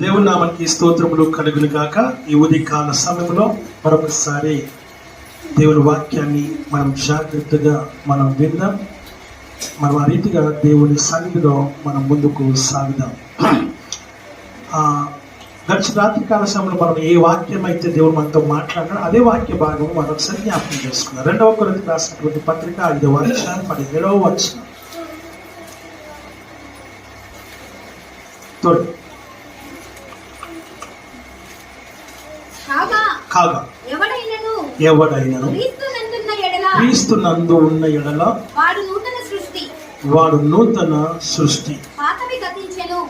దేవుని నామానికి స్తోత్రములు కలుగును గాక. ఈ ఉదయకాల సమయంలో మరొకసారి దేవుని వాక్యాన్ని మనం జాగ్రత్తగా విందాం. మనం ఆ రీతిగా దేవుని సన్నిధిలో మనం ముందుకు సాగుదాం. గడిచిన రాత్రికాల సమయంలో మనం ఏ వాక్యం అయితే దేవుడు మనతో మాట్లాడారో అదే వాక్య భాగం మరొకసారి జ్ఞాపకం చేసుకున్నాం. 2వ కొరింథీయులకు రాసినటువంటి పత్రిక 5వ అధ్యాయం 17వ వచనం. కాగా ఎవడైనను క్రీస్తునందు ఉన్న ఎడల వాడు నూతన సృష్టి,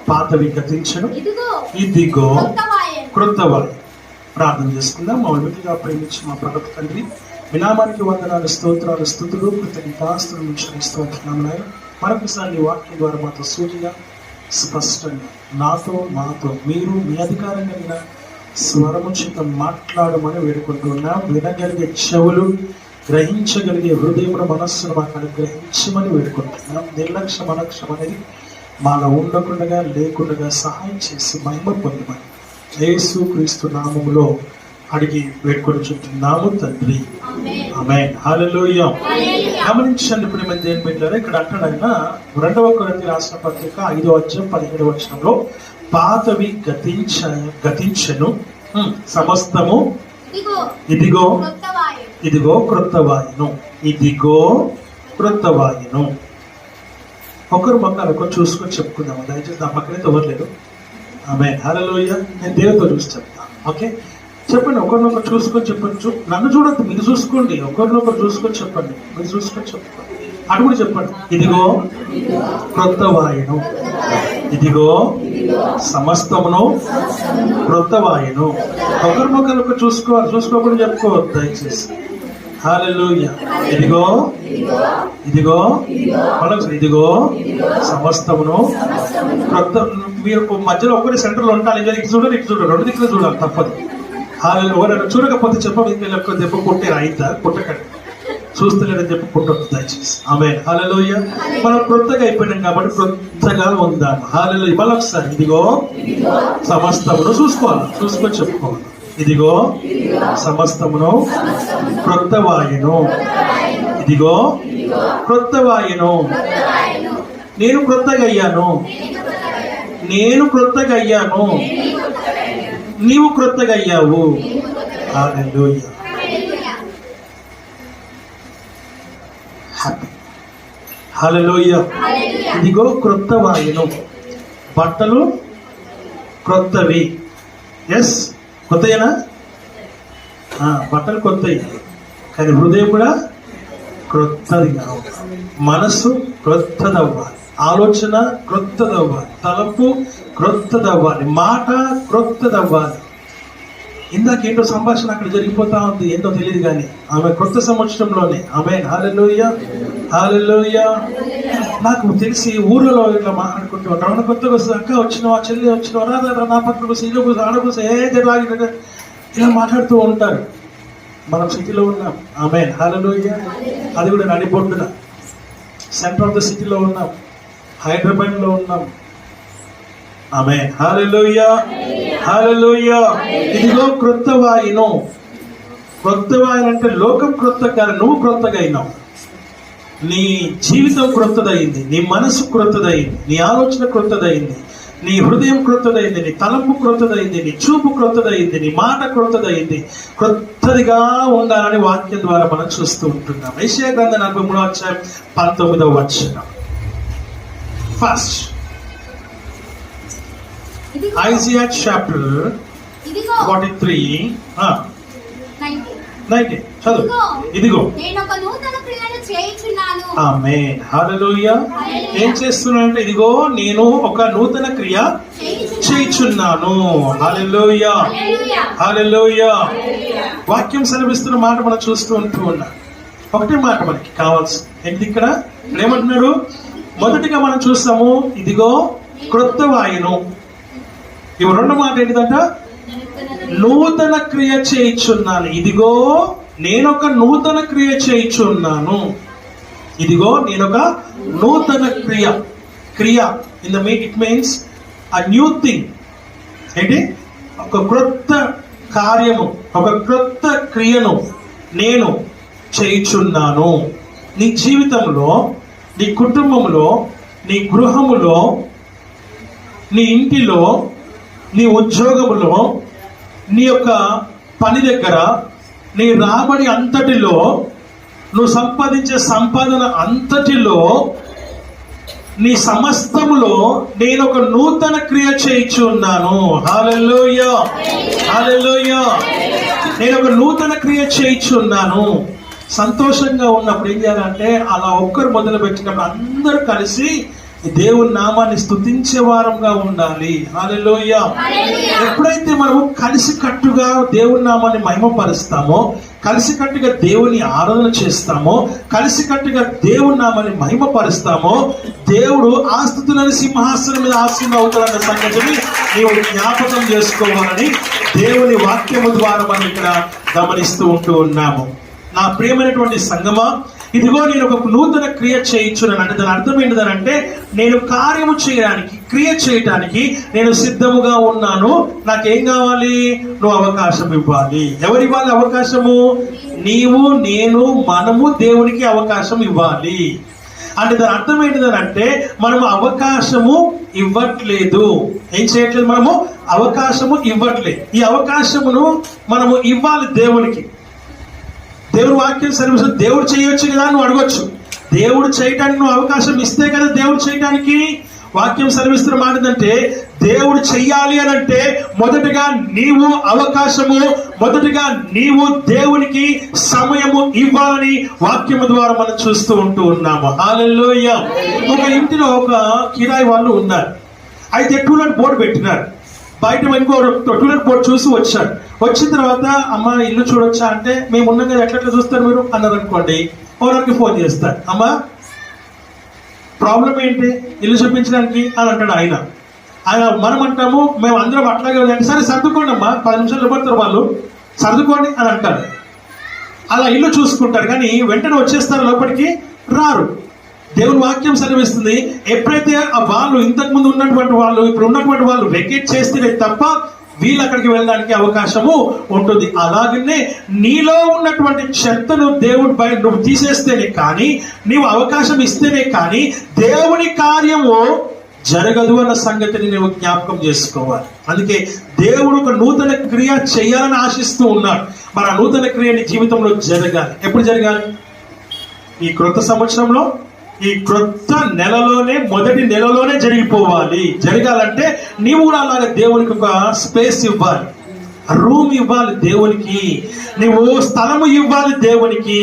పాతవి గతించెను, ఇదిగో క్రొత్తవాయి. ప్రార్థన చేసుకుందాం. మౌలికగా ప్రేమించి మా ప్రభుత్వ తండ్రి, వినామానికి వందనాలు, స్తోత్రాలు, స్తుతులు, కృతజ్ఞతాస్తుతులు చెల్లిస్తున్నాము. మరొకసారి ఈ వాక్యం ద్వారా మాతో సూటిగా స్పష్టంగా నాతో మీరు మీ అధికారం కలిగిన స్వరము చేత మాట్లాడమని వేడుకుంటున్నాం. వినగలిగే చెవులు, గ్రహించగలిగే హృదయముల మనస్సును మాకు అనుగ్రహించమని వేడుకుంటున్నాం. నిర్లక్ష్యం అనక్షం అనేది మాలో ఉండకుండా లేకుండా సహాయం చేసి మహిమ పొందమని యేసు క్రీస్తు నామములో అడిగి వేడుకొని చుంటున్నాము తండ్రి, ఆమేన్. హల్లెలూయా. గమనించండి ప్రియమైన దేవుని బిడ్డలారా, ఇక్కడ అంటాడైనా 2వ కొరింథీయులకు రాసిన పత్రిక 5వ అధ్యాయం 17వ వచనంలో పాతవి గతించెను, సమస్తము ఇదిగో క్రొత్తవాయెను, ఇదిగో క్రొత్తవాయెను. ఒకరు మొక్కలు చూసుకొని చెప్పుకుందాము. దయచేసి నా పక్కనైతే ఎవరు ఆమేన్. హల్లెలూయా. నేను దేవుడితో చూసి చెప్తాను. ఓకే, చెప్పండి. ఒకరినొకరు చూసుకొని చెప్పచ్చు. నన్ను చూడద్దు, మీరు చూసుకోండి. ఒకరినొకరు చూసుకొని చెప్పండి, మీరు చూసుకొని చెప్పండి. అటు కూడా చెప్పండి. ఇదిగో క్రొత్తవాయెను, ఇదిగో సమస్తమును క్రొత్తవాయెను. ఒకరినొకరు చూసుకోకుండా చెప్పుకోవద్దు దయచేసి. హల్లెలూయా. ఇదిగో ఇదిగో సమస్తమును క్రొత్త. మీరు మధ్యలో ఒకటి సెంటర్లో ఉంటారు. ఇటు చూడండి, ఇటు చూడండి, రెండు దిక్కులు చూడాలి, తప్పదు. ఎవరైనా చూడకపోతే చెప్పకపోతే దెబ్బ కొట్టారు అయితే కొట్టకండి, చూస్తలేదని చెప్పి కొట్టొద్దు దయచేసి. ఆమేన్. హల్లెలూయా. మనం క్రొత్తగా అయిపోయినాం కాబట్టి క్రొత్తగా ఉందాం. హల్లెలూయా. మళ్ళీ ఒకసారి ఇదిగో సమస్తమును చూసుకొని చెప్పుకోవాలి. ఇదిగో సమస్తమును క్రొత్తవాయెను, ఇదిగో క్రొత్తవాయెను. నేను క్రొత్తగా అయ్యాను, నీవు క్రొత్తగా అయ్యావు. హల్లెలూయా. హ్యాపీ. హల్లెలూయా. ఇదిగో క్రొత్తవాయెను. బట్టలు క్రొత్తవి. ఎస్, కొత్తయేనా? బట్టలు కొత్తవి, కానీ హృదయం కూడా క్రొత్తది కావాలి. మనసు క్రొత్తదవ్వాలి, ఆలోచన క్రొత్తదవ్వాలి, తలపు క్రొత్తదవ్వాలి, మాట క్రొత్తదవ్వాలి. ఇందాకేంటో సంభాషణ అక్కడ జరిగిపోతా ఉంది, ఏంటో తెలియదు కానీ ఆమె కొత్త సంవత్సరంలోనే. ఆమేన్. హల్లెలూయా. హల్లెలూయా. నాకు తెలిసి ఊళ్ళలో ఇట్లా మాట్లాడుకుంటూ ఉంటారు. మన కొత్తగా వస్తుంది, అక్క వచ్చినావా, చెల్లి వచ్చినావా, రాదా, నా పక్కన కోసం, ఇల్లు కోసం, ఆడకోసం, ఏలాగా ఇలా మాట్లాడుతూ ఉంటారు. మనం సిటీలో ఉన్నాం. ఆమేన్. హల్లెలూయా. అది కూడా నడిబొడ్డున సెంటర్ ఆఫ్ ద సిటీలో ఉన్నాం, హైదరాబాద్లో ఉన్నాం. ఆమేన్. హల్లెలూయా. హల్లెలూయా. ఇదిగో క్రొత్తవాయెను. క్రొత్తవాయెను అంటే లోకం క్రొత్త కాదు, నువ్వు క్రొత్తగా అయినావు. నీ జీవితం క్రొత్తదయింది, నీ మనసు క్రొత్తదయింది, నీ ఆలోచన క్రొత్తదయింది, నీ హృదయం క్రొత్తదయింది, నీ తలంపు క్రొత్తదయింది, నీ చూపు క్రొత్తదయింది, నీ మాట క్రొత్తదయింది. క్రొత్తదిగా ఉండాలని వాక్యం ద్వారా మనం చూస్తూ ఉంటున్నాం. యెషయా గ్రంథం 43వ అధ్యాయం 19వ వచనం. ఫస్ట్ Isaiah chapter 43 19 చదువు. ఇదిగో ఆమేన్. హల్లెలూయా. ఏం చేస్తున్నానంటే ఇదిగో నేను ఒక నూతన క్రియ చేయుచున్నాను. హల్లెలూయా. హల్లెలూయా. వాక్యం సెలవిస్తున్న మాట మనం చూస్తూ ఉన్నాం. ఒకటే మాట మనకి కావాల్సింది ఏంటి? ఇక్కడ ఏమంటున్నాడు? మొదటిగా మనం చూస్తాము ఇదిగో క్రొత్తవాయెను. ఇవి రెండో మాట ఏంటిదంట? నూతన క్రియ చేయుచున్నాను. ఇదిగో నేనొక నూతన క్రియ చేయుచున్నాను. ఇదిగో నేనొక నూతన క్రియ. In the it means a new thing, ఏంటి? ఒక క్రొత్త కార్యము, ఒక క్రొత్త క్రియను నేను చేయుచున్నాను. నీ జీవితంలో, నీ కుటుంబంలో, నీ గృహములో, నీ ఇంటిలో, నీ ఉద్యోగములో, నీ యొక్క పని దగ్గర, నీ రాబడి అంతటిలో, నువ్వు సంపాదించే సంపాదన అంతటిలో, నీ సమస్తములో నేను ఒక నూతన క్రియ చేయుచున్నాను. హల్లెలూయా, హల్లెలూయా. నేను ఒక నూతన క్రియ చేయుచున్నాను. సంతోషంగా ఉన్నప్పుడు ఏం చేయాలంటే, అలా ఒక్కరు మొదలు పెట్టినప్పుడు అందరూ కలిసి దేవుని నామాన్ని స్తుతించే వారంగా ఉండాలి. హల్లెలూయా. ఎప్పుడైతే మనము కలిసికట్టుగా దేవుని నామాన్ని మహిమపరుస్తామో, కలిసికట్టుగా దేవుని ఆరాధన చేస్తామో, కలిసికట్టుగా దేవుని నామాన్ని మహిమపరుస్తామో, దేవుడు ఆ స్తుతులను సింహాసనం మీద ఆసీనుడు అవుతాడన్న సంగతిని నీవు జ్ఞాపకం చేసుకోవాలని దేవుని వాక్యము ద్వారా మనం ఇక్కడ గమనిస్తూ ఉంటూ ఉన్నాము. నా ప్రియమైనటువంటి సంగమా, ఇదిగో నేను ఒక నూతన క్రియ చేయించున్నాను అంటే దాని అర్థం ఏంటిదనంటే, నేను కార్యము చేయడానికి, క్రియ చేయడానికి నేను సిద్ధముగా ఉన్నాను. నాకేం కావాలి? నువ్వు అవకాశం ఇవ్వాలి. ఎవరు ఇవ్వాలి అవకాశము? నీవు, నేను, మనము దేవునికి అవకాశం ఇవ్వాలి. అంటే దాని అర్థం ఏంటిదనంటే, మనము అవకాశము ఇవ్వట్లేదు. ఏం చేయట్లేదు? మనము అవకాశము ఇవ్వట్లేదు. ఈ అవకాశమును మనము ఇవ్వాలి దేవునికి. దేవుడు వాక్యం సర్వీస్ దేవుడు చేయొచ్చు కదా నువ్వు అడగొచ్చు. దేవుడు చేయటానికి నువ్వు అవకాశం ఇస్తే కదా దేవుడు చేయటానికి. వాక్యం సర్వీస్తున్న మాట ఏంటంటే, దేవుడు చెయ్యాలి అని అంటే మొదటగా నీవు అవకాశము, మొదటగా నీవు దేవునికి సమయము ఇవ్వాలని వాక్యము ద్వారా మనం చూస్తూ ఉంటూ ఉన్నాము. హల్లెలూయా. ఒక ఇంటిలో ఒక కిరాయి వాళ్ళు ఉన్నారు. అయితే టూలెట్ బోర్డు పెట్టినారు. బయట ఇంకో టూలెట్ బోర్డు చూసి వచ్చాడు. వచ్చిన తర్వాత, అమ్మ ఇల్లు చూడొచ్చా అంటే, మేము ఉన్నాం కదా, ఎట్లా చూస్తారు మీరు అన్నారు అనుకోండి. ఓనర్కి ఫోన్ చేస్తారు, అమ్మ ప్రాబ్లం ఏంటి ఇల్లు చూపించడానికి అని అంటాడు ఆయన. మనం అంటాము, మేము అందరం అట్లాగే అంటే, సరే సర్దుకోండి అమ్మా, 10 నిమిషాలు పడతారు వాళ్ళు, సర్దుకోండి అని అంటారు. అలా ఇల్లు చూసుకుంటారు, కానీ వెంటనే వచ్చేస్తారు, లోపలికి రారు. దేవుని వాక్యం సెలవిస్తుంది, ఎప్పుడైతే ఆ వాళ్ళు ఇంతకు ముందు ఉన్నటువంటి వాళ్ళు ఇప్పుడు ఉన్నటువంటి వాళ్ళు వెకేట్ చేస్తే తప్ప వీళ్ళు అక్కడికి వెళ్ళడానికి అవకాశము ఉంటుంది. అలాగనే నీలో ఉన్నటువంటి చెత్తను దేవుడి బయట నువ్వు తీసేస్తేనే కానీ, నీవు అవకాశం ఇస్తేనే కానీ దేవుని కార్యము జరగదు అన్న సంగతిని నువ్వు జ్ఞాపకం చేసుకోవాలి. అందుకే దేవుడు ఒక నూతన క్రియ చేయాలని ఆశిస్తూ ఉన్నాడు. మరి ఆ నూతన క్రియ నీ జీవితంలో జరగాలి. ఎప్పుడు జరగాలి? ఈ క్రొత్త సంవత్సరంలో, ఈ క్రొత్త నెలలోనే, మొదటి నెలలోనే జరిగిపోవాలి. జరగాలంటే నీవు కూడా అలాగే దేవునికి ఒక స్పేస్ ఇవ్వాలి, రూమ్ ఇవ్వాలి దేవునికి, నువ్వు స్థలము ఇవ్వాలి దేవునికి.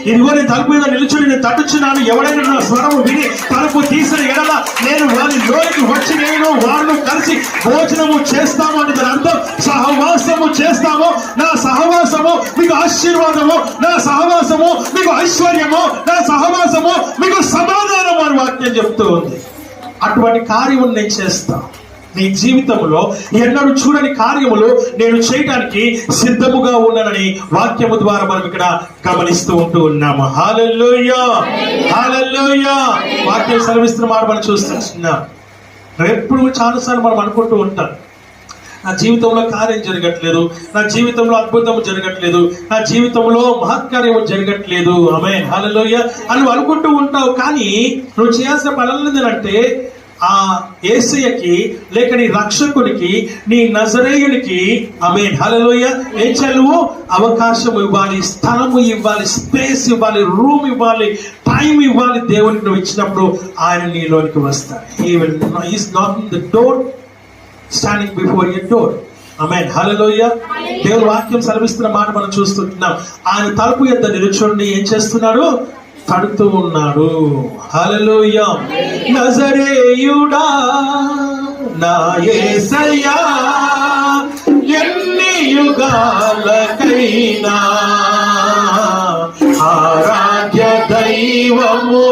ఇదిగో నేను తలుపు మీద నిలుచుని నేను తట్టుచున్నాను, ఎవడైనా నా స్వరము విని తలుపు తీసిన ఎడల నేను వారి లోనికి వచ్చి నేను వారిని కలిసి భోజనము చేస్తాము అని దాని అర్థం. సహవాసము చేస్తాము, నా సహవాసము మీకు ఆశీర్వాదము, నా సహవాసము మీకు ఐశ్వర్యము, నా సహవాసము మీకు సమాధానము అని వాక్యం చెప్తూ ఉంది. అటువంటి కార్యము నేను చేస్తాను. నీ జీవితంలో ఎన్నడూ చూడని కార్యములు నేను చేయడానికి సిద్ధముగా ఉన్నానని వాక్యము ద్వారా మనం ఇక్కడ గమనిస్తూ ఉంటూ ఉన్నాము. హల్లెలూయా, హల్లెలూయా. వాక్యం సెలవిస్తున్న మాట మనం చూస్తున్నాం. ఎప్పుడు చాలాసార్లు మనం అనుకుంటూ ఉంటాం, నా జీవితంలో కార్యం జరగట్లేదు, నా జీవితంలో అద్భుతం జరగట్లేదు, నా జీవితంలో మహత్కార్యం జరగట్లేదు. ఆమేన్, హల్లెలూయా అని నువ్వు అనుకుంటూ ఉంటావు. కానీ నువ్వు చేయాల్సిన పనులు ఏంటంటే, ఆ యేసయ్యకి లేక నీ రక్షకునికి, నీ నజరేయునికి, ఆమేన్, హల్లెలూయా, ఏం చేయాలి? అవకాశం ఇవ్వాలి, స్థలము ఇవ్వాలి, స్పేస్ ఇవ్వాలి, రూమ్ ఇవ్వాలి, టైం ఇవ్వాలి. దేవునికి నువ్వు ఇచ్చినప్పుడు ఆయన నీలోనికి వస్తాడు. He is knocking the door, standing before your door. ఆమేన్, హల్లెలూయా. దేవుని వాక్యం సెలవిస్తున్న మాట మనం చూస్తున్నాం. ఆయన తలుపు యొద్ద నిలుచుండి ఏం చేస్తున్నాడు? తడుతూ ఉన్నాడు. హల్లెలూయా. నజరేయుడా నా యేసయ్యా, ఎన్ని యుగాలకైనా ఆరాధ్య దైవము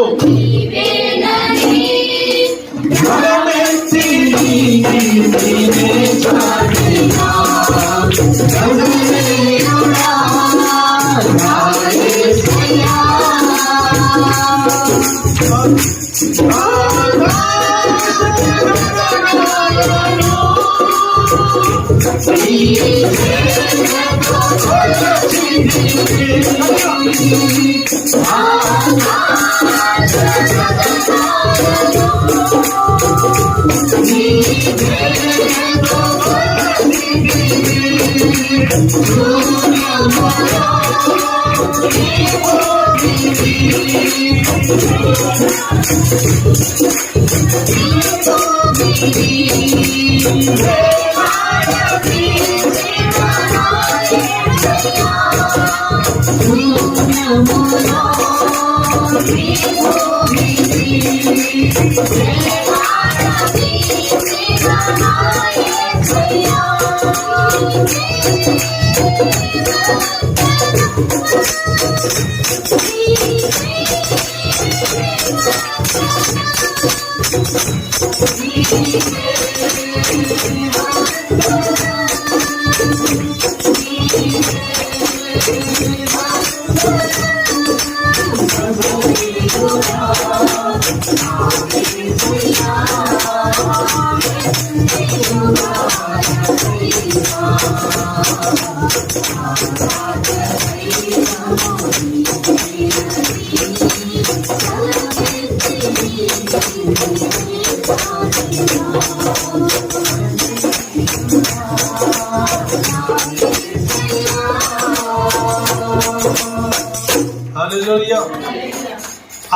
హల్లెలూయా.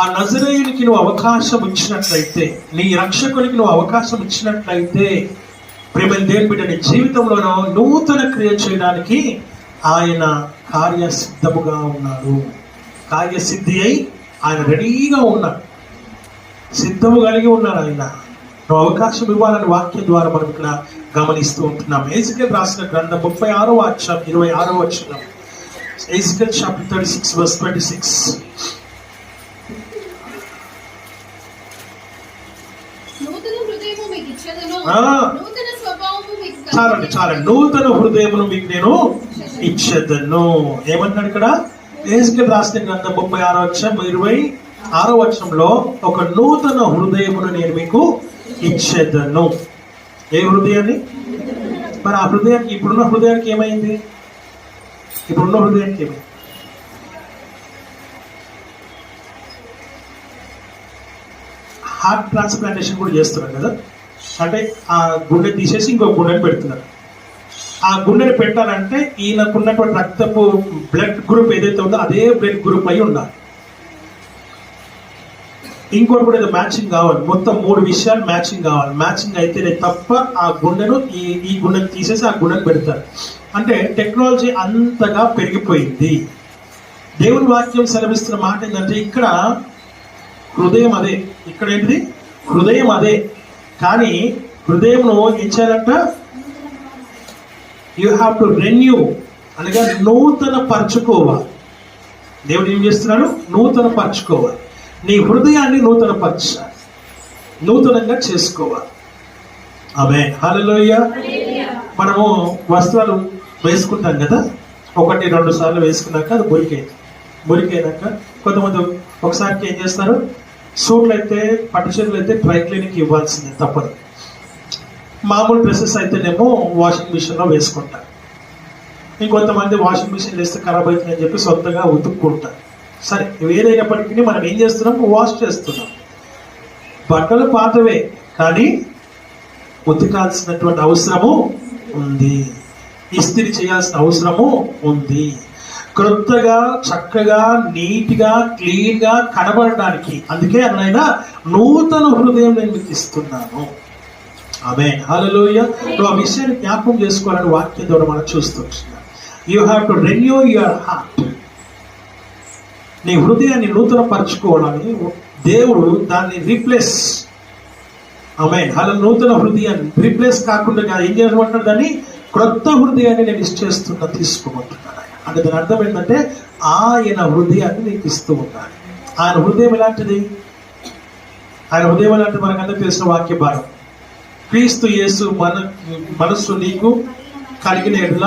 ఆ నజరేయునికి నువ్వు అవకాశం ఇచ్చినట్లయితే, నీ రక్షకునికి నువ్వు అవకాశం ఇచ్చినట్లయితే, ప్రేమ దేవుని బిడ్డ నీ జీవితంలోనూ నూతన క్రియ చేయడానికి ఆయన కార్యసిద్ధముగా ఉన్నాడు. కార్యసిద్ధి అయి ఆయన రెడీగా ఉన్నాడు, సిద్ధము కలిగి ఉన్నాడు. ఆయన నువ్వు అవకాశం ఇవ్వాలని వాక్యం ద్వారా మనం ఇక్కడ గమనిస్తూ ఉంటున్నాం. ఎజికేల్ రాసిన గ్రంథం 36వ అధ్యాయం 26వ వచనం. Ezekiel chapter 36 verse 26. చాలండి. నూతన హృదయమును మీకు నేను ఇచ్చేదను. ఏమన్నాడు ఇక్కడ? ఎజికేల్ రాసిన గ్రంథం 36వ అధ్యాయం 26వ వచనంలో ఒక నూతన హృదయమును నేను మీకు ఇచ్చేదను. ఏ హృదయాన్ని? మరి ఆ హృదయానికి, ఇప్పుడున్న హృదయానికి ఏమైంది? ఇప్పుడున్న హృదయానికి ఏమైంది? హార్ట్ ట్రాన్స్ప్లాంటేషన్ కూడా చేస్తున్నారు కదా. అంటే ఆ గుండె తీసేసి ఇంకో గుండెని పెడుతున్నారు. ఆ గుండెని పెట్టాలంటే ఈయనకున్నటువంటి రక్తపు బ్లడ్ గ్రూప్ ఏదైతే ఉందో అదే బ్లడ్ గ్రూప్ అయి ఉండాలి. ఇంకోటి కూడా ఏదో మ్యాచింగ్ కావాలి. మొత్తం 3 విషయాలు మ్యాచింగ్ కావాలి. మ్యాచింగ్ అయితేనే తప్ప ఆ గుండెను ఈ గుండెను తీసేసి ఆ గుండెను పెడతారు. అంటే టెక్నాలజీ అంతగా పెరిగిపోయింది. దేవుని వాక్యం సెలవిస్తున్న మాట ఏంటంటే, ఇక్కడ హృదయం అదే, ఇక్కడ ఏంటిది? హృదయం అదే. కానీ హృదయంను ఏం చేయాలంట? యూ హ్యావ్ టు రెన్యూ, అనగా నూతన పరచుకోవాలి. దేవుడు ఏం చేస్తున్నాడు? నూతన పరచుకోవాలి. నీ హృదయాన్ని నూతన పరచాలి, నూతనంగా చేసుకోవాలి. ఆమేన్. హల్లెలూయా. మనము వస్త్రాలు వేసుకుంటాం కదా, 1-2 సార్లు వేసుకున్నాక అది మురికైనాక కొంతమంది ఒకసారికి ఏం చేస్తారు? సూట్లు అయితే, పట్టు చీరలు అయితే డ్రై క్లీనింగ్ ఇవ్వాల్సిందే, తప్పదు. మామూలు డ్రెస్సెస్ అయితేనేమో వాషింగ్ మిషన్లో వేసుకుంటారు. ఇంకొంతమంది వాషింగ్ మిషన్ వేస్తే ఖరాబ్ అవుతుందని చెప్పి సొంతగా ఉతుక్కుంటారు. సరే, ఏదైనప్పటికీ మనం ఏం చేస్తున్నాం? వాష్ చేస్తున్నాం. బట్టలు పాతవే, కానీ ఉతకాల్సినటువంటి అవసరము ఉంది, ఇస్త్రీ చేయాల్సిన అవసరము ఉంది. క్రొత్తగా, చక్కగా, నీట్గా, క్లీన్గా కనబడడానికి. అందుకే అన్నైనా నూతన హృదయం నేను మీకు ఇస్తున్నాను. ఆమేన్. హల్లెలూయా. నువ్వు ఆ విషయాన్ని జ్ఞాపకం చేసుకోవాలని వాక్యం ద్వారా మనం చూస్తున్నాం. You have to renew your heart. నీ హృదయాన్ని నూతన పరచుకోవడానికి దేవుడు దాన్ని రీప్లేస్. ఆమేన్. అలా నూతన హృదయాన్ని రీప్లేస్ కాకుండా ఏం చేయమంటాడు? దాన్ని క్రొత్త హృదయాన్ని నేను ఇచ్చేస్తున్నా, తీసుకోమంటున్నాను. అంటే దాని అర్థం ఏంటంటే ఆయన హృదయాన్ని నీకు ఇస్తూ ఉన్నాను. ఆయన హృదయం ఎలాంటిది? ఆయన హృదయం ఎలాంటిది మనకందరూ తెలిసిన వాక్య భాగం. క్రీస్తు యేసు మనస్సు నీకు కలిగిన ఎడల,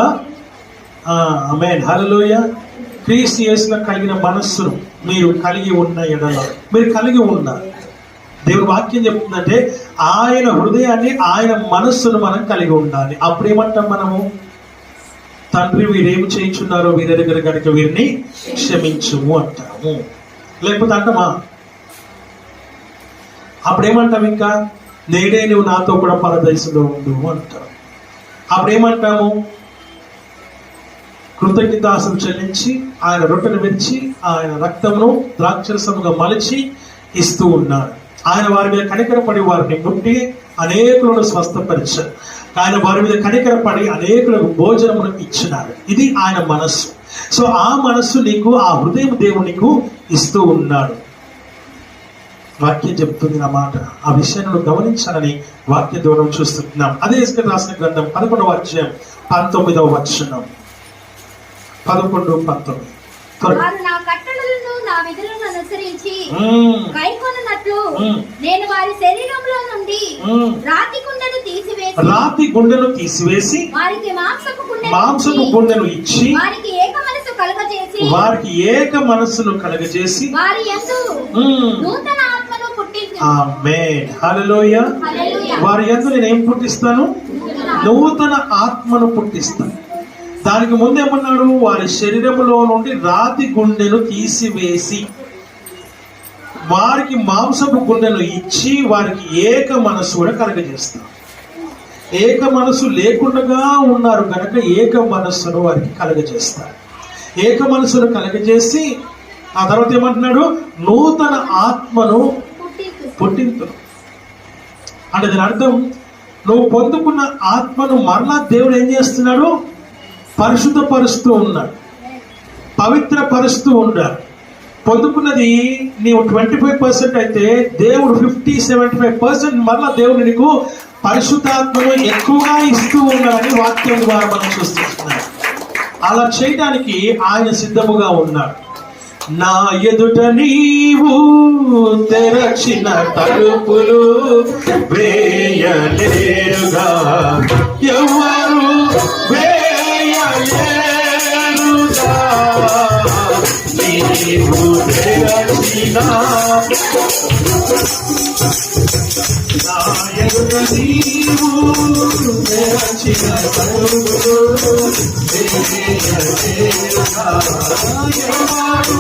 ఆమేన్, హల్లెలూయా. క్రీస్తు యేసులో కలిగిన మనస్సును మీరు కలిగి ఉన్న ఎడల, మీరు కలిగి ఉన్నారు. దేవుని వాక్యం చెప్తుందంటే ఆయన హృదయాన్ని, ఆయన మనస్సును మనం కలిగి ఉండాలి. అప్పుడేమంటాం మనము? తండ్రి వీరేమి చేయించున్నారో వీరి దగ్గర కనుక వీరిని క్షమించుము అంటాము. లేకపోతే అంటామా? అప్పుడేమంటాం? ఇంకా నేడే నువ్వు నాతో కూడా పరదేశంలో ఉండు అంటాం. అప్పుడేమంటాము? కృతజ్ఞతాసలు చెల్లించి ఆయన రొట్టెను విరిచి ఆయన రక్తమును ద్రాక్షరసముగా మలిచి ఇస్తూ ఉన్నాడు. ఆయన వారి మీద కనికరపడి వారిని ముట్టి అనేకులను స్వస్థపరిచారు. ఆయన వారి మీద కనికరపడి అనేకులకు భోజనమును ఇచ్చినాడు. ఇది ఆయన మనస్సు. సో ఆ మనస్సు నీకు, ఆ హృదయం దేవునికి ఇస్తూ ఉన్నాడు. వాక్యం చెప్తుంది నా మాట. ఆ విషయాన్ని గమనించాలని వాక్య దూరం చూస్తున్నాం. అదే ఇస్రాయేలు రాసిన గ్రంథం 11వ అధ్యాయం 19వ వచనం. 11-19. వారు నా కట్టడలను నా విధులను అనుసరించి కైకొనున్నట్లు నేను వారి శరీరంలో నుండి రాతి గుండెను తీసివేసి వారికి మాంసపు గుండెను ఇచ్చి వారికి ఏక మనస్సును కలగజేసి వారి యందు నూతన ఆత్మను పుట్టించును. ఆమేన్, హల్లెలూయా. వారి యందు నేను ఏం పుట్టిస్తాను? నూతన ఆత్మను పుట్టిస్తాను. దానికి ముందేమన్నాడు? వారి శరీరంలో నుండి రాతి గుండెను తీసివేసి వారికి మాంసపు గుండెను ఇచ్చి వారికి ఏక మనస్సు కూడా కలగజేస్తాం. ఏక మనస్సు లేకుండా ఉన్నారు కనుక ఏక మనస్సును వారికి కలగజేస్తారు. ఏక మనస్సును కలగజేసి ఆ తర్వాత ఏమంటున్నాడు? నూతన ఆత్మను పుట్టించు. అంటే దాని అర్థం, నువ్వు పొందుకున్న ఆత్మను మరలా దేవుడు ఏం చేస్తున్నాడు? పరిశుద్ధపరుస్తూ ఉన్నాడు, పవిత్రపరుస్తూ ఉన్నాడు. పొందుకున్నది నీవు 25% అయితే దేవుడు 50-75% మరలా దేవుడు నీకు పరిశుద్ధాత్మను ఎక్కువగా ఇస్తూ ఉన్నాడని వాక్యం ద్వారా మనం చూస్తున్నాం. అలా చేయడానికి ఆయన సిద్ధముగా ఉన్నాడు. నా ఎదుట నీవు తెరచిన తలుపులు వేయలేరుగా, ఎవరు వేయలేరుగా, నీవు తెరచిన నా ఎదుట నీవు తెరచిన తలుపులు వేయలేరుగా, ఎవరు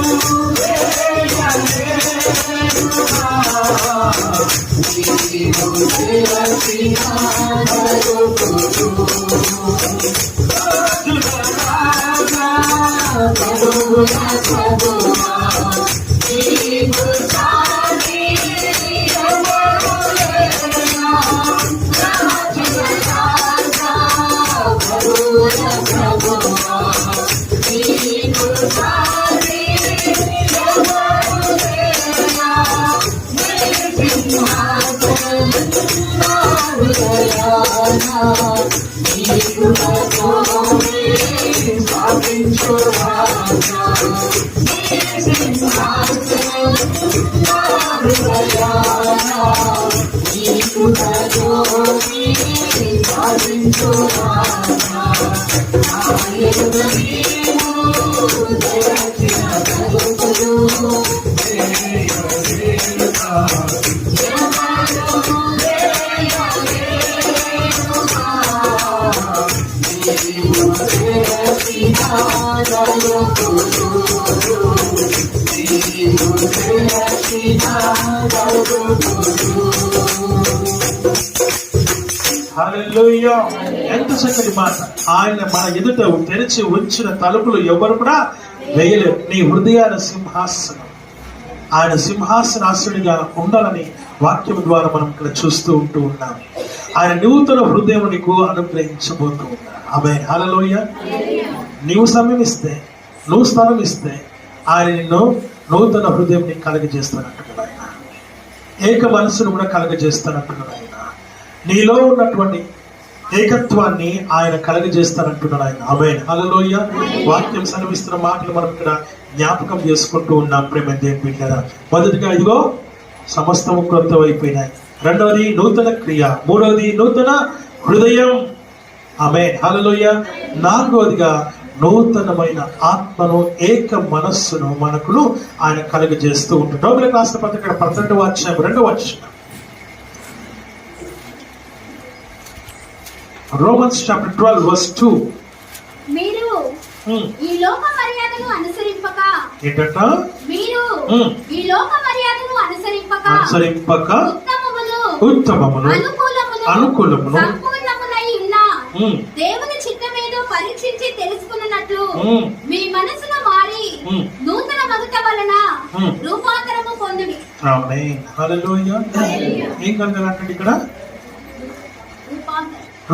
హల్లెలూయా. ఎంత చక్కటి మాట. ఆయన మన ఎదుట తెరిచి ఉంచిన తలుపులు ఎవరు కూడా వేయలేరు. నీ హృదయాల సింహాసనం, ఆయన సింహాసనాసుడిగా ఉండాలని వాక్యం ద్వారా మనం ఇక్కడ చూస్తూ ఉంటూ ఉన్నాం. ఆయన నూతన హృదయం నీకు అనుగ్రహించబోతూ ఉన్నాడు. ఆమేన్, హల్లెలూయా. నీవు సమయం ఇస్తే, నువ్వు స్థలం ఇస్తే ఆయన నిన్ను నూతన హృదయం నీకు కలగజేస్తానంటున్నాడు. ఆయన ఏక మనస్సును కూడా కలగజేస్తానంటున్నాడు. ఆయన నీలో ఉన్నటువంటి ఏకత్వాన్ని ఆయన కలగజేస్తానంటున్నాడు. ఆయన ఆమేన్, హల్లెలూయా. వాక్యం సెలవిస్తున్న మాటలు మనం ఇక్కడ జ్ఞాపకం చేసుకుంటూ ఉన్నాం. ప్రేమ దేవుని బిడ్డలారా, మొదటిగా ఇదిగో సమస్తము క్రొత్తమైపోయినాయి. రెండవది నూతన క్రియ. మూడవది నూతన హృదయం. ఆమేన్, హల్లెలూయా. నాలుగవదిగా నూతనమైన ఆత్మను, ఏక మనస్సును మనకు ఆయన కలుగజేస్తూ ఉంటాడు. రోమిలకు రాసిన పత్రిక 12వ అధ్యాయం 2వ వచనం. Romans chapter 12 verse 2. మీరు ఈ లోక మర్యాదను అనుసరింపక ఏంటంట? మీరు ఈ లోక మర్యాదను అనుసరింపక ఉత్తమమును అనుకూలమును సంపూర్ణమునై ఉన్న దేవుని చిత్తమేదో పరీక్షించి తెలుసుకున్నట్లు మీ మనసును మారి నూతన మగుట వలన రూపాంతరము పొందుడి. ఆమేన్. హల్లెలూయా. ఏం కలగాలంటే ఇక్కడ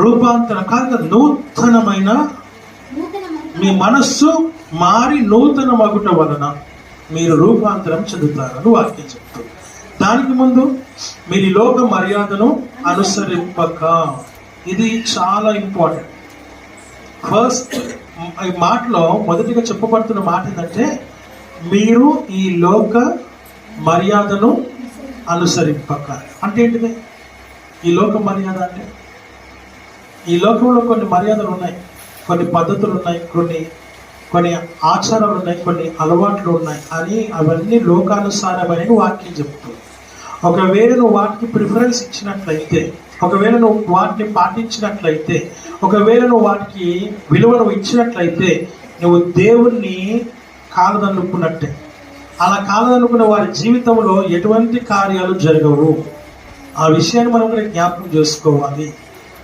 రూపాంతరం కాదు, నూతనమైన మీ మనస్సు మారి నూతన మగుట వలన మీరు రూపాంతరం చెందుతారని వాక్యం చెప్తుంది. దానికి ముందు మీరు ఈ లోక మర్యాదను అనుసరింపక, ఇది చాలా ఇంపార్టెంట్. ఫస్ట్ ఈ మాటలో మొదటిగా చెప్పబడుతున్న మాట ఏంటంటే మీరు ఈ లోక మర్యాదను అనుసరింపక అంటే ఏంటిది? ఈ లోక మర్యాద అంటే ఈ లోకంలో కొన్ని మర్యాదలు ఉన్నాయి, కొన్ని పద్ధతులు ఉన్నాయి, కొన్ని ఆచారాలు ఉన్నాయి, కొన్ని అలవాట్లు ఉన్నాయి అని అవన్నీ లోకానుసారమైన వాక్యం చెప్తుంది. ఒకవేళ నువ్వు వాటికి ప్రిఫరెన్స్ ఇచ్చినట్లయితే, ఒకవేళ నువ్వు వాటిని పాటించినట్లయితే, ఒకవేళ నువ్వు వాటికి విలువను ఇచ్చినట్లయితే నువ్వు దేవుణ్ణి కాలదన్నుకున్నట్టే. అలా కాలదన్నుకున్న వారి జీవితంలో ఎటువంటి కార్యాలు జరగవు. ఆ విషయాన్ని మనం కూడా జ్ఞాపకం చేసుకోవాలి.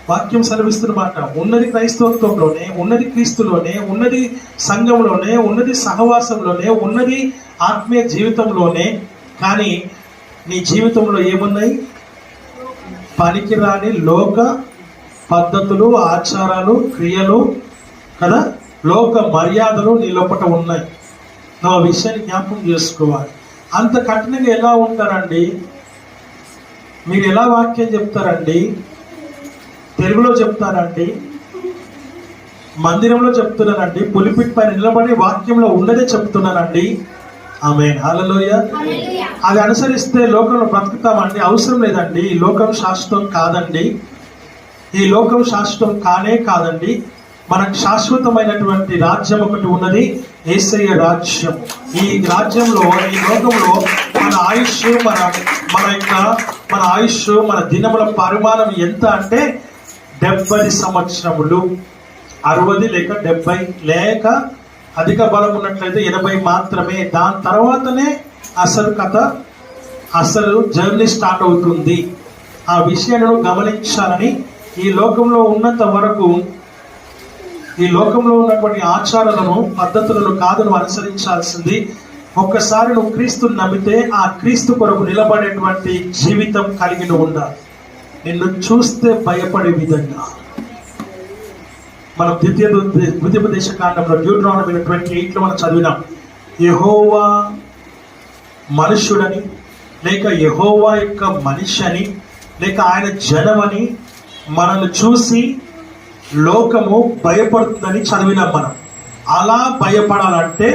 వాక్యం సెలవిస్తున్న మాట, ఉన్నది క్రైస్తవత్వంలోనే, ఉన్నది క్రీస్తులోనే, ఉన్నది సంఘంలోనే, ఉన్నది సహవాసంలోనే, ఉన్నది ఆత్మీయ జీవితంలోనే. కానీ నీ జీవితంలో ఏమున్నాయి? పనికిరాని లోక పద్ధతులు, ఆచారాలు, క్రియలు కదా, లోక మర్యాదలు నీ లోపల ఉన్నాయి. నువ్వు ఆ విషయాన్ని జ్ఞాపకం చేసుకోవాలి. అంత కఠినంగా ఎలా ఉంటారండి? మీరు ఎలా వాక్యం చెప్తారండి? తెలుగులో చెప్తానండి, మందిరంలో చెప్తున్నానండి, పులిపిట్ పైన నిలబడి వాక్యంలో ఉన్నదే చెప్తున్నానండి. ఆమేన్. హల్లెలూయా. అది అనుసరిస్తే లోకంలో బ్రతుకుతామండి? అవసరం లేదండి. ఈ లోకం శాశ్వతం కాదండి. ఈ లోకం శాశ్వతం కానే కాదండి. మనకు శాశ్వతమైనటువంటి రాజ్యం ఒకటి ఉన్నది, యేసయ్య రాజ్యం. ఈ రాజ్యంలో, ఈ లోకంలో మన ఆయుష్, మన ఆయుష్, మన దినముల పరిమాణం ఎంత అంటే 70 సంవత్సరములు, 60 లేక 70 లేక అధిక బలం ఉన్నట్లయితే 80 మాత్రమే. దాని తర్వాతనే అసలు కథ, అసలు జర్నీ స్టార్ట్ అవుతుంది. ఆ విషయాలను గమనించాలని, ఈ లోకంలో ఉన్నంత వరకు ఈ లోకంలో ఉన్నటువంటి ఆచారాలను, పద్ధతులను కాదు నువ్వు అనుసరించాల్సింది. ఒక్కసారి నువ్వు క్రీస్తుని నమ్మితే ఆ క్రీస్తు కొరకు నిలబడేటువంటి జీవితం కలిగి నువ్వు ఉండాలి. నిన్ను చూస్తే భయపడే విధంగా. మనం ద్వితీయోపదేశ కాండంలో డ్యూటరానమీ 28 మనం చదివినాం. యెహోవా మనుష్యుడని, లేక యెహోవా యొక్క మనిషి అని, లేక ఆయన జనమని మనల్ని చూసి లోకము భయపడుతుందని చదివినాం మనం. అలా భయపడాలంటే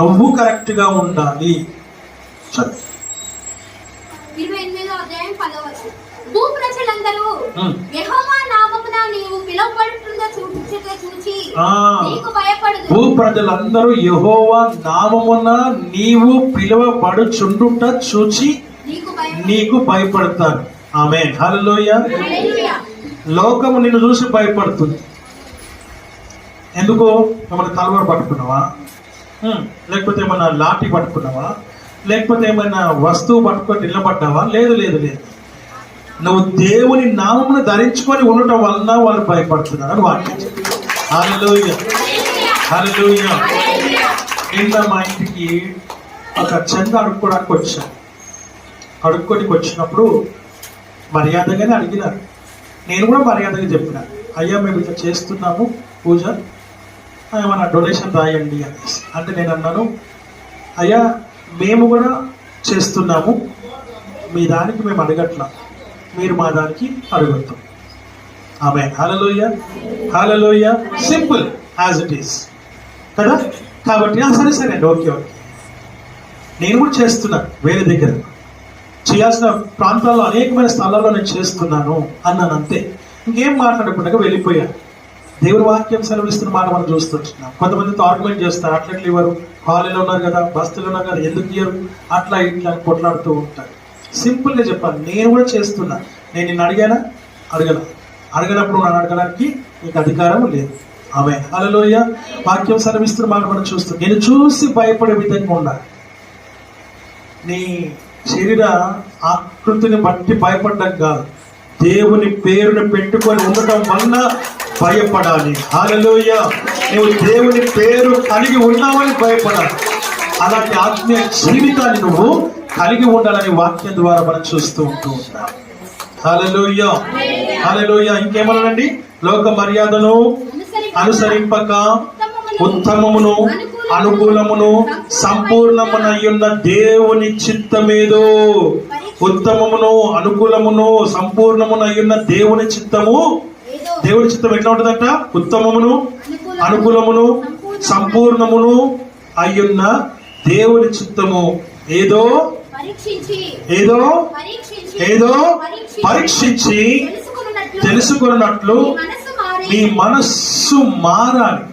నువ్వు కరెక్ట్ గా ఉండాలి. 28వ అధ్యాయం 10వ వచనం. భూ ప్రజలందరూ యెహోవా నామమున నీవు పిలువబడుతున్న చూచి నీకు భయపడదు. భూ ప్రజలందరూ యెహోవా నామమున నీవు పిలువబడుచుండుట చూచి నీకు భయపడతారు. ఆమేన్. హల్లెలూయా. లోకము నిన్ను చూసి భయపడుతుంది. ఎందుకు? ఏమైనా తలవారు పట్టుకున్నావా, లేకపోతే ఏమైనా లాఠీ పట్టుకున్నావా, లేకపోతే ఏమైనా వస్తువు పట్టుకొని నిలబడ్డావా? లేదు లేదు లేదు. నువ్వు దేవుని నామమును ధరించుకొని ఉండటం వలన వాళ్ళు భయపడుతున్నారు. వాక్యం హల్లెలూయా. హల్లెలూయా. నిన్న మా ఇంటికి ఒక చంద అడుక్కోవడానికి వచ్చాను. అడుక్కోనికి వచ్చినప్పుడు మర్యాదగానే అడిగినారు. నేను కూడా మర్యాదగా చెప్పిన, అయ్యా మేము ఇట్లా చేస్తున్నాము పూజ, ఏమన్నా డొనేషన్ రాయండి అనేసి. అంటే నేను అన్నాను, అయ్యా మేము కూడా చేస్తున్నాము, మీ దానికి మేము అడగట్లా, మీరు మా దానికి అడుగుతాం. ఆమేన్. హల్లెలూయా. హల్లెలూయా. సింపుల్ యాజ్ ఇట్ ఈస్ కదా. కాబట్టి సరే సరే అండి, ఓకే ఓకే. నేను కూడా చేస్తున్నాను, వేరే దగ్గర చేయాల్సిన ప్రాంతాల్లో అనేకమైన స్థలాల్లో నేను చేస్తున్నాను అన్నాను, అంతే. ఇంకేం మాట్లాడకుండా వెళ్ళిపోయాను. దేవుని వాక్యం సెలవిస్తున్న మాట మనం చూస్తున్నాం. కొంతమందితో ఆర్గ్యుమెంట్ చేస్తారు, అట్లా ఇవ్వరు, కాలేజీలో ఉన్నారు కదా, బస్తీలో ఉన్నారు కదా, ఎందుకు ఇయ్యరు, అట్లా ఇట్లా కొట్లాడుతూ ఉంటారు. సింపుల్గా చెప్పాలి, నేను కూడా చేస్తున్నా. నేను నిన్ను అడిగానా? అడగల. అడగనప్పుడు నన్ను అడగడానికి నీకు అధికారం లేదు. ఆమె హల్లెలూయా. వాక్యం సెలవిస్తున్న మాట మనం చూస్తాం. నేను చూసి భయపడే విధంగా ఉండాలి. నీ శరీర ఆకృతిని బట్టి భయపడ్డం కాదు, దేవుని పేరుని పెట్టుకొని ఉండటం వలన భయపడాలి. హల్లెలూయా. నువ్వు దేవుని పేరు కలిగి ఉన్నావని భయపడాలి. అలాంటి ఆత్మీయ జీవితాన్ని నువ్వు కలిగి ఉండాలని వాక్యం ద్వారా మనం చూస్తూ ఉంటూ ఉంటాం. హల్లెలూయా, హల్లెలూయా. ఇంకేమన్నానండి? లోక మర్యాదను అనుసరింపక ఉత్తమమును అనుకూలమును సంపూర్ణమునయ్యున్న దేవుని చిత్తమేదో. ఉత్తమమును అనుకూలమును సంపూర్ణమునయ్యున్న దేవుని చిత్తము. దేవుని చిత్తం ఎట్లా ఉంటుందంట? ఉత్తమమును అనుకూలమును సంపూర్ణమును అయ్యున్న దేవుని చిత్తము ఏదో ఏదో ఏదో పరీక్షించి తెలుసుకున్నట్లు నీ మనస్సు మారాలి.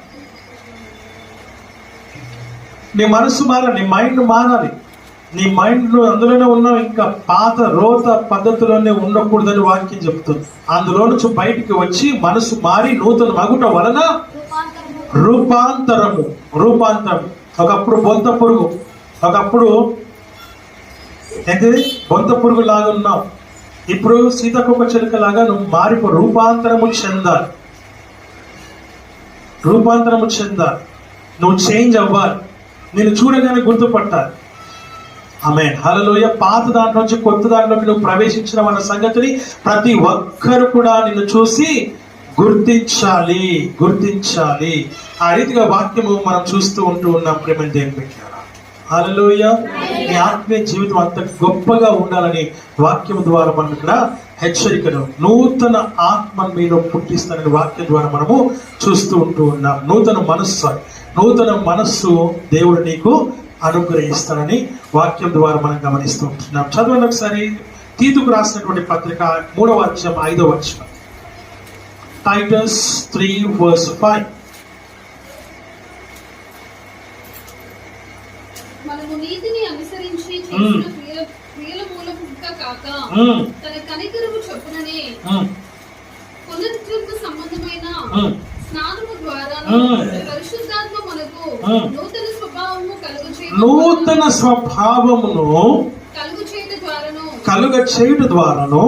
నీ మనస్సు మారాలి, నీ మైండ్ మారాలి. నీ మైండ్ అందులోనే ఉన్నావు, ఇంకా పాత రోత పద్ధతిలోనే ఉండకూడదని వాక్యం చెప్తుంది. అందులో నుంచి బయటికి వచ్చి మనసు మారి నూతన మగుట వలన రూపాంతరం. ఒకప్పుడు బొంత పురుగు, ఒకప్పుడు ఏంటిది బొంత పురుగు లాగా ఉన్నావు. ఇప్పుడు సీతాకోక చిలుక లాగా నువ్వు మారిపో. రూపాంతరము చెందాలి. నువ్వు చేంజ్ అవ్వాలి. నేను చూడగానే గుర్తుపట్టాలి. ఆమేన్, హల్లెలూయా. పాత దాంట్లో నుంచి కొత్త దాంట్లోకి నువ్వు ప్రవేశించిన అన్న సంగతిని ప్రతి ఒక్కరు కూడా నిన్ను చూసి గుర్తించాలి. ఆ రీతిగా వాక్యము మనం చూస్తూ ఉంటూ ఉన్నాం. ప్రేమ దేవుని బిడ్డలారా, హల్లెలూయా. నీ ఆత్మీయ జీవితం అంత గొప్పగా ఉండాలని వాక్యం ద్వారా మనం ఇక్కడ హెచ్చరికను, నూతన ఆత్మను మీలో పుట్టిస్తానని వాక్యం ద్వారా మనము చూస్తూ ఉంటూ ఉన్నాం. నూతన మనస్సు దేవుడు నీకు అనుగ్రహిస్తానని వాక్యం ద్వారా మనం గమనిస్తూ ఉంటున్నాం. చదవండి ఒకసారి తీతుకు రాసినటువంటి పత్రిక 3వ అధ్యాయం 5వ వచనం. టైటస్ 3:5. మనము నీతిని అనుసరించి చేసిన క్రియల మూలముగా కాక తన కనికరము చొప్పుననే పునరుద్ధరణ సంబంధమైన స్నానము ద్వారా పరిశుద్ధాత్మ మనకు నూతన స్వభావమును కలుగ చేయుట ద్వారాను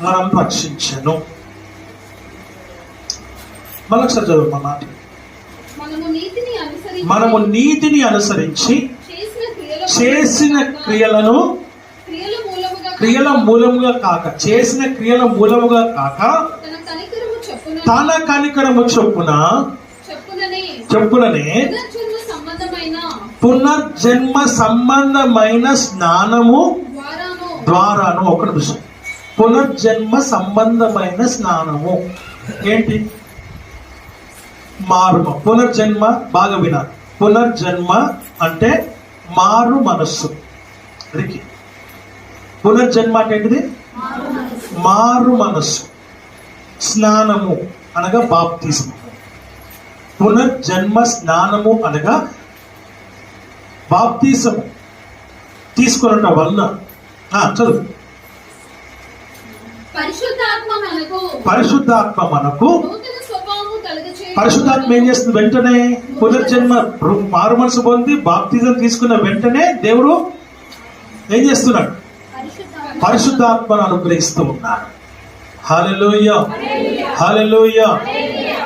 మనం రక్షించను. మరొకసారి చదువు మా మాట. మనము నీతిని అనుసరించి చేసిన క్రియల మూలముగా కాక తన కనికరము చొప్పుననే పునర్జన్మ సంబంధమైన స్నానము ద్వారాను. ఒక నిమిషం. పునర్జన్మ సంబంధమైన స్నానము ఏంటి? పునర్జన్మ బాగా వినాలి. పునర్జన్మ అంటే మారు మనస్సు. పునర్జన్మ అంటే ఏంటిది? మారు మనస్సు. స్నానము అనగా బాప్తిజము. పునర్జన్మ స్నానము అనగా బాప్తిజము తీసుకున్న వలన చదువు. పరిశుద్ధాత్మ మనకు పరిశుద్ధాత్మ ఏం చేస్తుంది? వెంటనే పునర్జన్మ మారు మనసు పొంది బాప్తిజం తీసుకున్న వెంటనే దేవుడు ఏం చేస్తున్నాడు? పరిశుద్ధాత్మను అనుగ్రహిస్తూ ఉన్నాడు. హల్లెలూయా, హల్లెలూయా.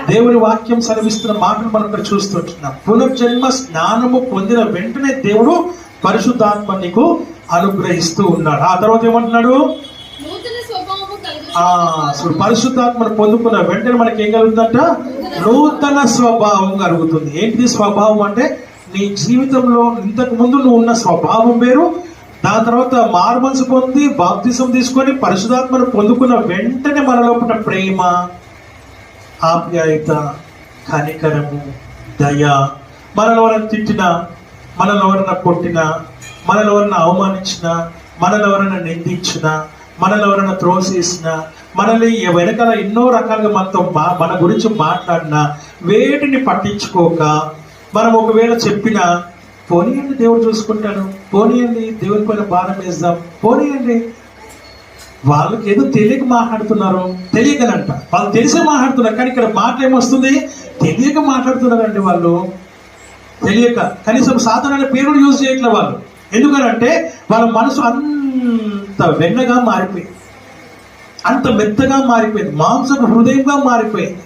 దేవుని వాక్యం సెలవిస్తున్న మాటలు మనం ఇక్కడ చూస్తుంటున్నాం. పునర్జన్మ స్నానము పొందిన వెంటనే దేవుడు పరిశుద్ధాత్మ నీకు అనుగ్రహిస్తూ ఉన్నాడు. ఆ తర్వాత ఏమంటున్నాడు? పరిశుద్ధాత్మను పొందుకున్న వెంటనే మనకి ఏం కలుగుతుందంట? నూతన స్వభావం కలుగుతుంది. ఏంటిది స్వభావం అంటే? నీ జీవితంలో ఇంతకు ముందు నువ్వు ఉన్న స్వభావం వేరు. దాని తర్వాత మారు మనసు పొంది బాప్తిజం తీసుకొని పరిశుద్ధాత్మను పొందుకున్న వెంటనే మన లోపల ప్రేమ, ఆప్యాయత, కనికరము, దయ, మనలో ఎవరైనా తిట్టినా, మనలో ఎవరైనా కొట్టినా, మనలో ఎవరైనా అవమానించినా, మనలో ఎవరైనా నిందించినా, మనలో ఎవరైనా త్రోసేసినా, మనల్ని వెనకాల ఎన్నో రకాలుగా మనతో మన గురించి మాట్లాడినా వేటిని పట్టించుకోక మనం ఒకవేళ చెప్పినా పోనీయండి, దేవుడు చూసుకుంటాడు, పోనీయండి, దేవుని పైన భారం వేద్దాం, పోనీయండి, వాళ్ళకి ఏదో తెలియక మాట్లాడుతున్నారు, తెలియకనంట. వాళ్ళు తెలిసే మాట్లాడుతున్నారు, కానీ ఇక్కడ మాట ఏమొస్తుంది, తెలియక మాట్లాడుతున్నారండి వాళ్ళు. తెలియక కనీసం సాతాను అనే పేరు కూడా యూజ్ చేయట్లే వాళ్ళు. ఎందుకనంటే వాళ్ళ మనసు అంత వెన్నగా మారిపోయింది, అంత మెత్తగా మారిపోయింది, మాంసపు హృదయంగా మారిపోయింది.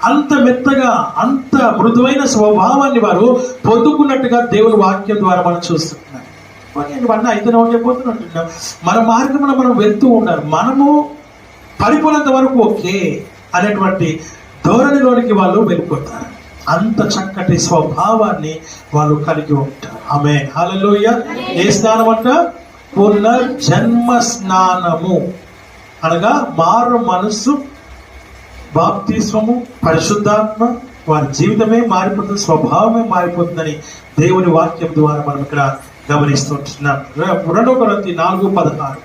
అంత మెత్తగా, అంత మృదువైన స్వభావాన్ని వారు పొందుకున్నట్టుగా దేవుని వాక్యం ద్వారా మనం చూస్తున్నాం. నేను అయితే చెప్పబోతున్నట్టున్నా, మన మార్గంలో మనం వెళ్తూ ఉండాలి. మనము పడిపోయినంత వరకు ఓకే అనేటువంటి ధోరణిలోనికి వాళ్ళు వెళ్ళిపోతారు. అంత చక్కటి స్వభావాన్ని వాళ్ళు కలిగి ఉంటారు. ఆమేన్, హల్లెలూయా. ఏ స్నానం అంట? పునర్జన్మ స్నానము అనగా మారు మనస్సు, బాప్తిస్మము, పరిశుద్ధాత్మ, వారి జీవితమే మారిపోతుంది, స్వభావమే మారిపోతుందని దేవుని వాక్యం ద్వారా మనం ఇక్కడ గమనిస్తుంటున్నాం. 2 కొరింథీ 4:16.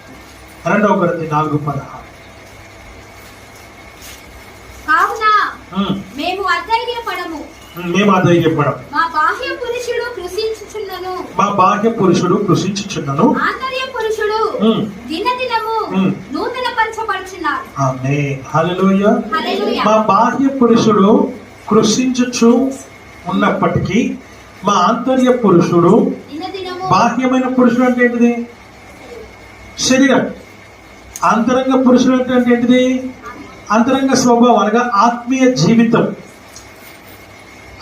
2 కొరింథీ 4:16. కావున మేము అధైర్యపడము, మేము అధైర్యపడం. మా బాహ్య పురుషుడు కృషించుచున్నను, మా బాహ్య పురుషుడు కృషించుచున్నను, ఆంతర్య పురుషుడు దినదినము నూతన పరచబడుచున్నాడు. ఆమేన్, హల్లెలూయా. హల్లెలూయా. మా బాహ్య పురుషుడు కృషించుచు ఉన్నప్పటికీ మా ఆంతర్య పురుషుడు, దినదినము, బాహ్యమైన పురుషుడు అంటే ఏంటిది? శరీరం. అంతరంగ పురుషుడు అంటే ఏంటిది? అంతరంగ స్వభావం అనగా ఆత్మీయ జీవితం.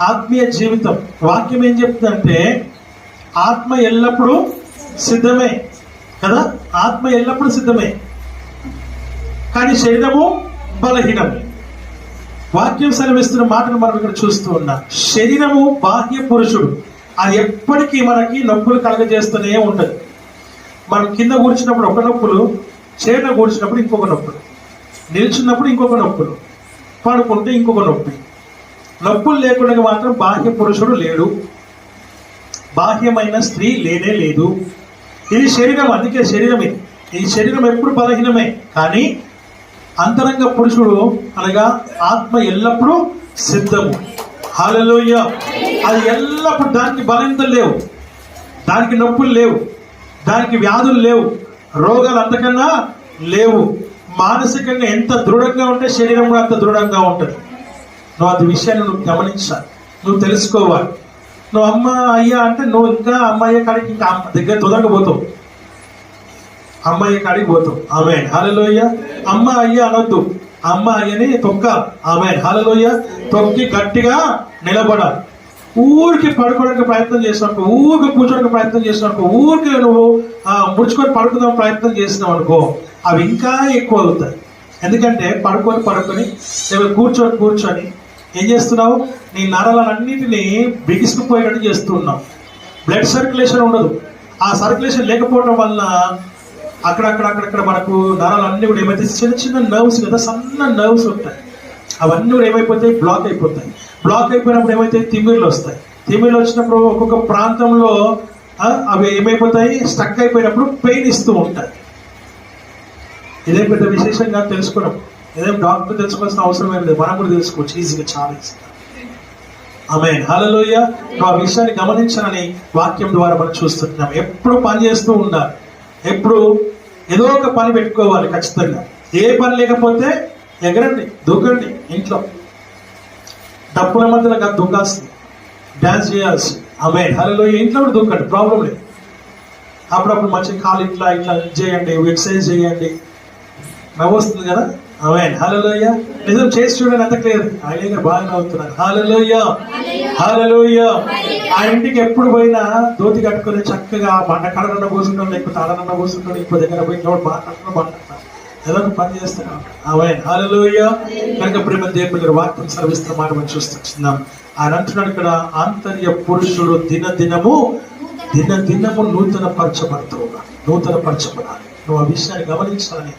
ఆత్మీయ జీవితం. వాక్యం ఏం చెప్తుందంటే ఆత్మ ఎల్లప్పుడూ సిద్ధమే కదా, ఆత్మ ఎల్లప్పుడూ సిద్ధమే, కానీ శరీరము బలహీనం. వాక్యం సెలవిస్తున్న మాటను మనం ఇక్కడ చూస్తూ ఉన్నాం. శరీరము బాహ్య పురుషుడు, అది ఎప్పటికీ మనకి నొప్పులు కలగజేస్తూనే ఉంటుంది. మనం కింద కూర్చున్నప్పుడు ఒక నొప్పులు, చేత కూర్చున్నప్పుడు ఇంకొక నొప్పులు, నిల్చున్నప్పుడు ఇంకొక నొప్పులు, పడుకుంటే ఇంకొక నొప్పి. నొప్పులు లేకుండా మాత్రం బాహ్య పురుషుడు లేడు, బాహ్యమైన స్త్రీ లేనే లేదు. ఇది శరీరం, అందుకే శరీరమే. ఈ శరీరం ఎప్పుడు బలహీనమే, కానీ అంతరంగ పురుషుడు అనగా ఆత్మ ఎల్లప్పుడూ సిద్ధము. హల్లెలూయా. అది ఎల్లప్పుడు, దానికి బలహీనతలు లేవు, దానికి నొప్పులు లేవు, దానికి వ్యాధులు లేవు, రోగాలు అంతకన్నా లేవు. మానసికంగా ఎంత దృఢంగా ఉంటే శరీరం కూడా అంత దృఢంగా ఉంటుంది. నువ్వు అది విషయాన్ని నువ్వు గమనించాలి, నువ్వు తెలుసుకోవాలి. నువ్వు అమ్మ అయ్యా అంటే నువ్వు ఇంకా అమ్మాయి కాడికి ఇంకా దగ్గర తొదరకపోతావు, అమ్మాయి కాడికి పోతావు. ఆమేన్, హల్లెలూయా. అమ్మ అయ్యా అనొద్దు, అమ్మ అయ్యని తొక్క. ఆమేన్, హల్లెలూయా. తొక్కి గట్టిగా నిలబడాలి. ఊరికి పడుకోవడానికి ప్రయత్నం చేసినావు, ఊరికి కూర్చోడానికి ప్రయత్నం చేసినావు, ఊరికి నువ్వు ముడుచుకొని పడుకుందాం ప్రయత్నం చేసినావు అనుకో, అవి ఇంకా ఎక్కువ అవుతాయి. ఎందుకంటే పడుకొని లేదా కూర్చొని ఏం చేస్తున్నావు? నీ నరాలన్నింటినీ బిగిసుకుపోయేటట్టు చేస్తున్నావు. బ్లడ్ సర్క్యులేషన్ ఉండదు. ఆ సర్క్యులేషన్ లేకపోవడం వల్ల అక్కడక్కడ మనకు నరాలన్నీ కూడా ఏమైతే చిన్న చిన్న నర్వ్స్ కదా, సన్న నర్వ్స్ ఉంటాయి, అవన్నీ కూడా ఏమైపోతాయి? బ్లాక్ అయిపోతాయి. బ్లాక్ అయిపోయినప్పుడు ఏమైతే తిమ్మిర్లు వస్తాయి. తిమ్మిర్లు వచ్చినప్పుడు ఒక్కొక్క ప్రాంతంలో అవి ఏమైపోతాయి? స్టక్ అయిపోయినప్పుడు పెయిన్ ఇస్తూ ఉంటాయి. ఇదే పెద్ద విశేషంగా తెలుసుకోవడం, ఇదేం డాక్టర్ తెలుసుకోవాల్సిన అవసరం ఏం లేదు, మనం కూడా తెలుసుకోవచ్చు ఈజీగా, చాలా ఈజీగా. ఆమేన్, హల్లెలూయా. ఆ విషయాన్ని గమనించాలని వాక్యం ద్వారా మనం చూస్తున్నాం. ఎప్పుడు పని చేస్తూ ఉండాలి, ఎప్పుడు ఏదో ఒక పని పెట్టుకోవాలి ఖచ్చితంగా. ఏ పని లేకపోతే ఎగరండి, దూకండి. ఇంట్లో డప్పుల మధ్యలో కాదు దూకాల్సింది, డాన్స్ చేయాల్సి. ఆమేన్, హల్లెలూయా. ఇంట్లో కూడా దూకండి, ప్రాబ్లం లేదు. అప్పుడప్పుడు మంచి కాలు ఇట్లా చేయండి, ఎక్సర్సైజ్ చేయండి, నవ్వు వస్తుంది కదా. ఆమేన్, హల్లెలూయా. నిజం చేసి చూడండి, అంత క్లియర్. ఆయన బాగా నవ్వుతున్నారు. హల్లెలూయా, హల్లెలూయా. ఆ ఇంటికి ఎప్పుడు పోయినా ధోతి కట్టుకొని చక్కగా బండ కడనన్న కూర్చుంటాం, లేకపోతే అడనన్న కూర్చుంటాం, ఇంకో దగ్గర పోయి మాట్లాడుతున్నాం, ఏదో ఒక పని చేస్తున్నాం. ఆమేన్, హల్లెలూయా. కనుక ప్రేమ దేవుని వాక్యం సర్విస్తున్న మాట మనం చూస్తున్నాం. ఆయన అంటున్నాడు ఇక్కడ, ఆంతర్య పురుషుడు దినదినము నూతన పరచబడుతూ ఉన్నాడు, నూతన పరచబడాలి. నువ్వు ఆ విషయాన్ని గమనించాలని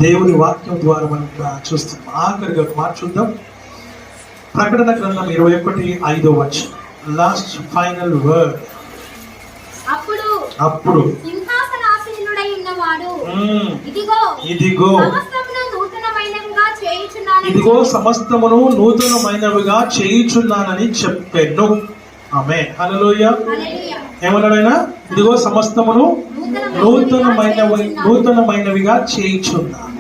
దేవుని వాక్యం ద్వారా మనం చూస్తున్నాం. ఆఖరిగా ఒక మాట చూద్దాం. ప్రకటన గ్రంథం 21:5 లాస్ట్ ఫైనల్ వర్డ్. అప్పుడు సింహాసనాసీనుడై ఉన్నవాడు, ఇదిగో సమస్తమును నూతనమైనవిగా చేయుచున్నానని చెప్పెను. ఆమేన్. హల్లెలూయా. హల్లెలూయా. ఏమన్నాడు ఆయన? ఇదిగో సమస్తమును నూతనమైనవిగా చేయుచున్నాను.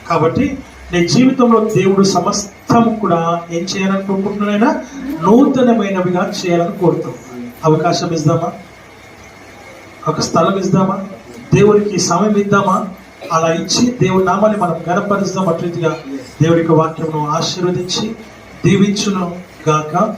కాబట్టి నీ జీవితంలో దేవుడు సమస్తము కూడా ఏం చేయాలని కోరుకుంటున్నాడు? ఆయన నూతనమైనవిగా చేయాలని కోరుతున్నాడు. అవకాశం ఇద్దామా? ఒక స్థలం ఇద్దామా? దేవుడికి సమయం ఇద్దామా? అలా ఇచ్చి దేవుడి నామాన్ని మనం గణపరుస్తాం. అట్లా దేవుడికి వాక్యమును ఆశీర్వదించి దీవించును గాక.